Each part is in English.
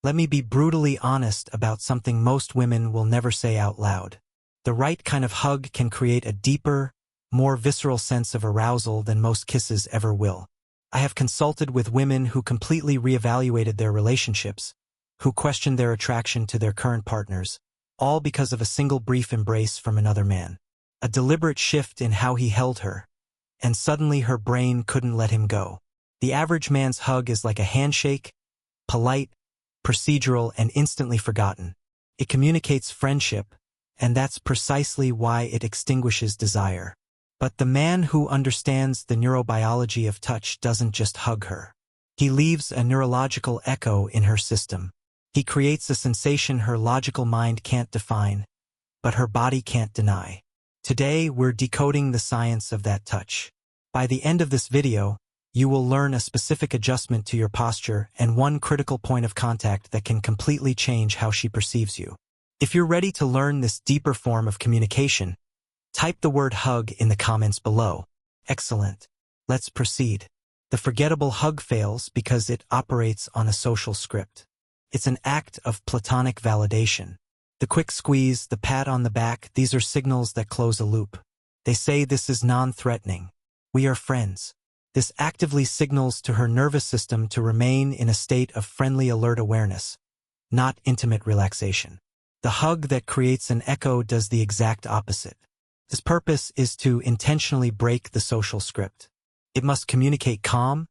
Let me be brutally honest about something most women will never say out loud. The right kind of hug can create a deeper, more visceral sense of arousal than most kisses ever will. I have consulted with women who completely reevaluated their relationships, who questioned their attraction to their current partners, all because of a single brief embrace from another man. A deliberate shift in how he held her, and suddenly her brain couldn't let him go. The average man's hug is like a handshake, polite, procedural, and instantly forgotten. It communicates friendship, and that's precisely why it extinguishes desire. But the man who understands the neurobiology of touch doesn't just hug her. He leaves a neurological echo in her system. He creates a sensation her logical mind can't define, but her body can't deny. Today, we're decoding the science of that touch. By the end of this video, you will learn a specific adjustment to your posture and one critical point of contact that can completely change how she perceives you. If you're ready to learn this deeper form of communication, type the word hug in the comments below. Excellent. Let's proceed. The forgettable hug fails because it operates on a social script. It's an act of platonic validation. The quick squeeze, the pat on the back, these are signals that close a loop. They say this is non-threatening. We are friends. This actively signals to her nervous system to remain in a state of friendly alert awareness, not intimate relaxation. The hug that creates an echo does the exact opposite. Its purpose is to intentionally break the social script. It must communicate calm,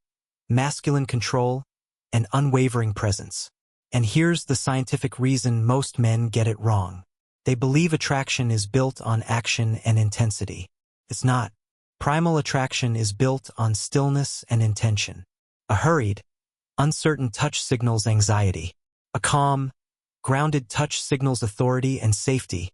masculine control, and unwavering presence. And here's the scientific reason most men get it wrong. They believe attraction is built on action and intensity. It's not. Primal attraction is built on stillness and intention. A hurried, uncertain touch signals anxiety. A calm, grounded touch signals authority and safety,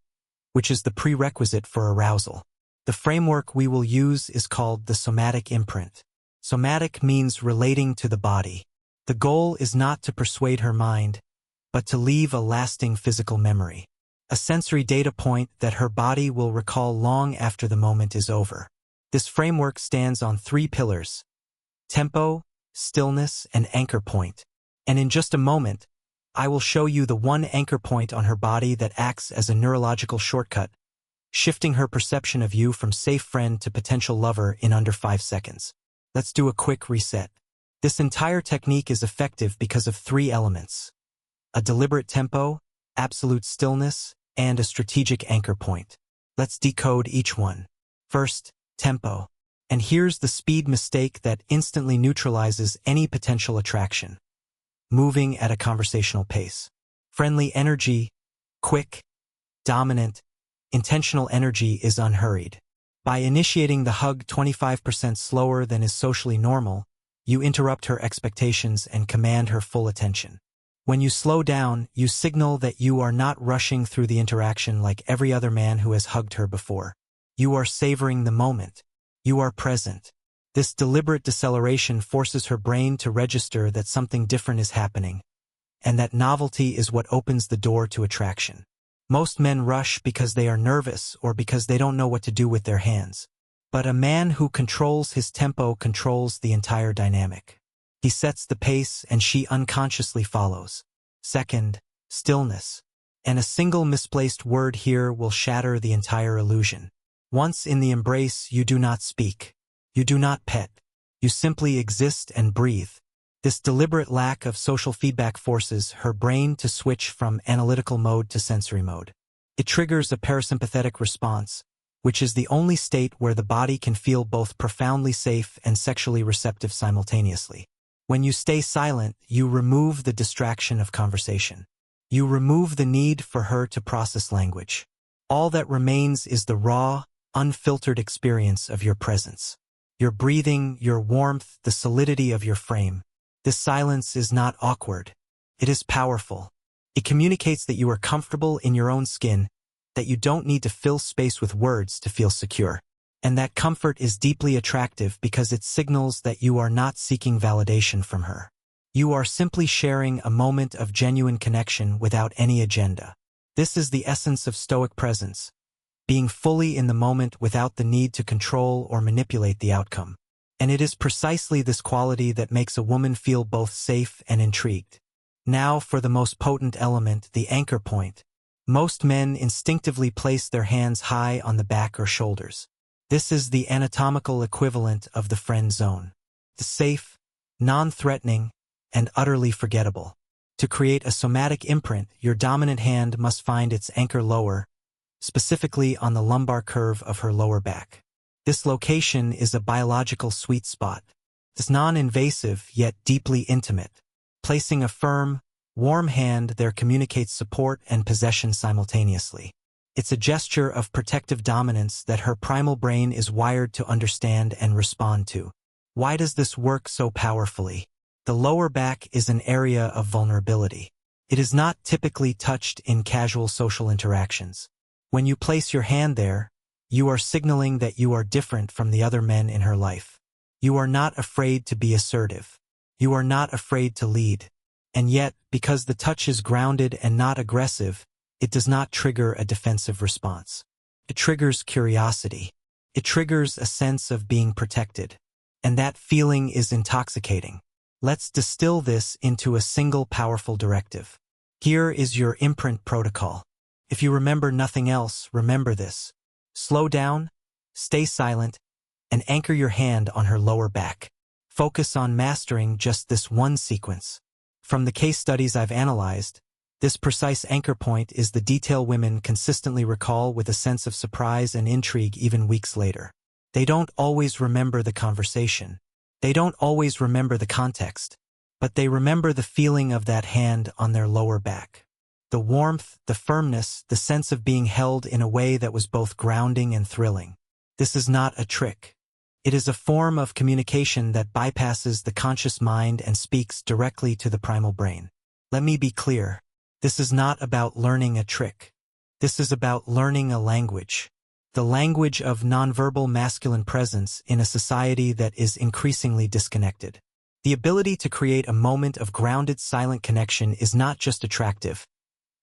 which is the prerequisite for arousal. The framework we will use is called the somatic imprint. Somatic means relating to the body. The goal is not to persuade her mind, but to leave a lasting physical memory. A sensory data point that her body will recall long after the moment is over. This framework stands on 3 pillars: tempo, stillness, and anchor point. And in just a moment, I will show you the one anchor point on her body that acts as a neurological shortcut, shifting her perception of you from safe friend to potential lover in under 5 seconds. Let's do a quick reset. This entire technique is effective because of 3 elements: a deliberate tempo, absolute stillness, and a strategic anchor point. Let's decode each one. First, tempo. And here's the speed mistake that instantly neutralizes any potential attraction. Moving at a conversational pace. Friendly energy, quick, dominant, intentional energy is unhurried. By initiating the hug 25% slower than is socially normal, you interrupt her expectations and command her full attention. When you slow down, you signal that you are not rushing through the interaction like every other man who has hugged her before. You are savoring the moment. You are present. This deliberate deceleration forces her brain to register that something different is happening, and that novelty is what opens the door to attraction. Most men rush because they are nervous or because they don't know what to do with their hands. But a man who controls his tempo controls the entire dynamic. He sets the pace and she unconsciously follows. Second, stillness. And a single misplaced word here will shatter the entire illusion. Once in the embrace, you do not speak. You do not pet. You simply exist and breathe. This deliberate lack of social feedback forces her brain to switch from analytical mode to sensory mode. It triggers a parasympathetic response, which is the only state where the body can feel both profoundly safe and sexually receptive simultaneously. When you stay silent, you remove the distraction of conversation. You remove the need for her to process language. All that remains is the raw, unfiltered experience of your presence. Your breathing, your warmth, the solidity of your frame. This silence is not awkward. It is powerful. It communicates that you are comfortable in your own skin, that you don't need to fill space with words to feel secure. And that comfort is deeply attractive because it signals that you are not seeking validation from her. You are simply sharing a moment of genuine connection without any agenda. This is the essence of Stoic presence, being fully in the moment without the need to control or manipulate the outcome. And it is precisely this quality that makes a woman feel both safe and intrigued. Now for the most potent element, the anchor point. Most men instinctively place their hands high on the back or shoulders. This is the anatomical equivalent of the friend zone. The safe, non-threatening, and utterly forgettable. To create a somatic imprint, your dominant hand must find its anchor lower, specifically on the lumbar curve of her lower back. This location is a biological sweet spot. It's non-invasive yet deeply intimate. Placing a firm, warm hand there communicates support and possession simultaneously. It's a gesture of protective dominance that her primal brain is wired to understand and respond to. Why does this work so powerfully? The lower back is an area of vulnerability. It is not typically touched in casual social interactions. When you place your hand there, you are signaling that you are different from the other men in her life. You are not afraid to be assertive. You are not afraid to lead. And yet, because the touch is grounded and not aggressive, it does not trigger a defensive response. It triggers curiosity. It triggers a sense of being protected. And that feeling is intoxicating. Let's distill this into a single powerful directive. Here is your imprint protocol. If you remember nothing else, remember this. Slow down, stay silent, and anchor your hand on her lower back. Focus on mastering just this one sequence. From the case studies I've analyzed, this precise anchor point is the detail women consistently recall with a sense of surprise and intrigue even weeks later. They don't always remember the conversation. They don't always remember the context, but they remember the feeling of that hand on their lower back. The warmth, the firmness, the sense of being held in a way that was both grounding and thrilling. This is not a trick. It is a form of communication that bypasses the conscious mind and speaks directly to the primal brain. Let me be clear. This is not about learning a trick. This is about learning a language. The language of nonverbal masculine presence in a society that is increasingly disconnected. The ability to create a moment of grounded, silent connection is not just attractive.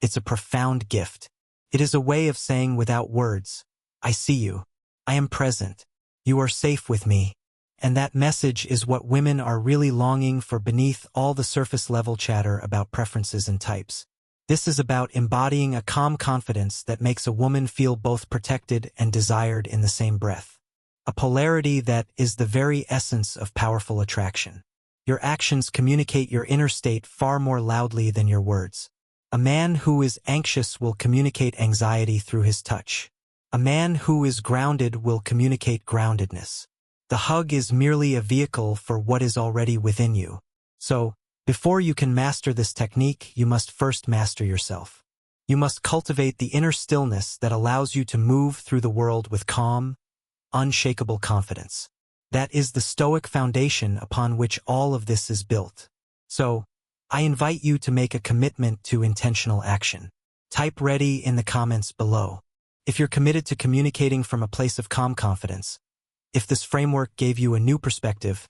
It's a profound gift. It is a way of saying without words, I see you. I am present. You are safe with me. And that message is what women are really longing for beneath all the surface-level chatter about preferences and types. This is about embodying a calm confidence that makes a woman feel both protected and desired in the same breath. A polarity that is the very essence of powerful attraction. Your actions communicate your inner state far more loudly than your words. A man who is anxious will communicate anxiety through his touch. A man who is grounded will communicate groundedness. The hug is merely a vehicle for what is already within you. So, before you can master this technique, you must first master yourself. You must cultivate the inner stillness that allows you to move through the world with calm, unshakable confidence. That is the Stoic foundation upon which all of this is built. So, I invite you to make a commitment to intentional action. Type ready in the comments below. If you're committed to communicating from a place of calm confidence, if this framework gave you a new perspective,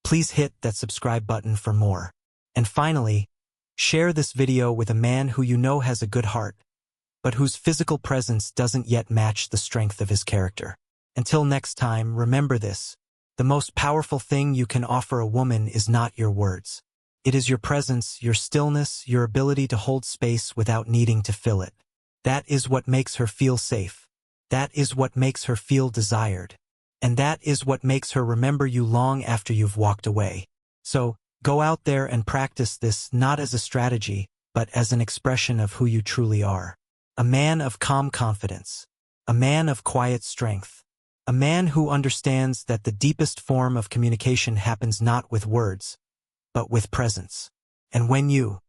please hit that subscribe button for more. And finally, share this video with a man who you know has a good heart, but whose physical presence doesn't yet match the strength of his character. Until next time, remember this. The most powerful thing you can offer a woman is not your words. It is your presence, your stillness, your ability to hold space without needing to fill it. That is what makes her feel safe. That is what makes her feel desired. And that is what makes her remember you long after you've walked away. So, go out there and practice this not as a strategy, but as an expression of who you truly are. A man of calm confidence. A man of quiet strength. A man who understands that the deepest form of communication happens not with words, but with presence. And when you